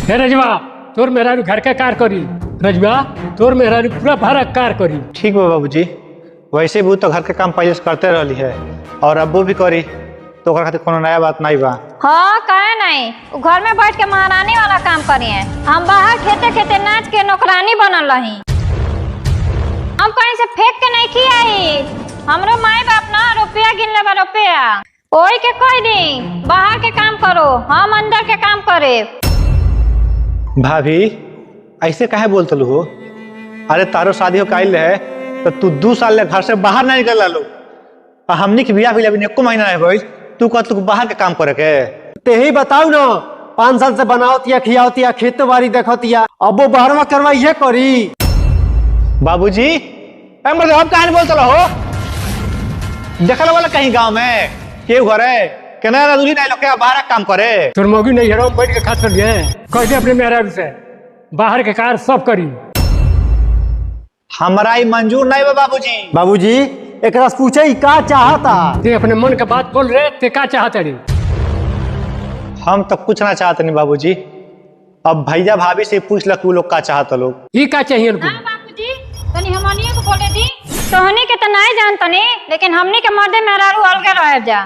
हे रजवा तोर मेहरा घर के कार करी। रजवा तोर मेहरा पूरा भारत कार करी। ठीक बा बाबूजी, वैसे भी तो घर के काम पहले से करते रही है और अब्बू भी करी, तो खातिर कोनो नया बात नहीं बा। हाँ कहे नहीं, घर में बैठ के महारानी वाला काम करी है। हम बाहर खेते खेते नाच के नौकरानी बनल रही। हम कहीं से फेंक के नहीं खी आई। हमरो माई बाप ना रुपया गिन ले रुपया, ओही के कह दी बाहर के काम करो, हम अंदर के काम करे। भाभी ऐसे काहे बोलते हो? अरे तारो शादी हो काइल है तो तू 2 साल ले घर से बाहर नहीं निकल लो, हमनी के बियाह भी अभी 1 महीना नहीं भइल, तू कह तू बाहर के काम करे के? ते ही बताऊ ना, 5 साल से बनावतिया खियावतिया खेती बाड़ी देखतिया, अब वो बाहर में करवाइए करी। बाबूजी मतलब अब काहे बोलते हो? देखल वाला कहीं गांव में केहू घरे केना दूरी नहीं लोग बाहर काम करे। तोर मौगी नहीं हेरो बैठ के खात कर कह दे अपने मेहरा से बाहर के कार सब करी। हमारा ही मंजूर नहीं बा बाबूजी। बाबूजी एक रस पूछे ही का चाहता? ते अपने मन के बात बोल रहे, ते का चाहते रे? हम तो कुछ ना चाहते नहीं बाबूजी, अब भैया भाभी से पूछ लग लोग का चाहता लोग। ये का चाहिए उनको? हाँ बाबूजी तनी हमनिए को बोले दी, तोहनी के तो नहीं जानतनी, लेकिन हमनी के मर्दे मेहरारू अलगे रह जा।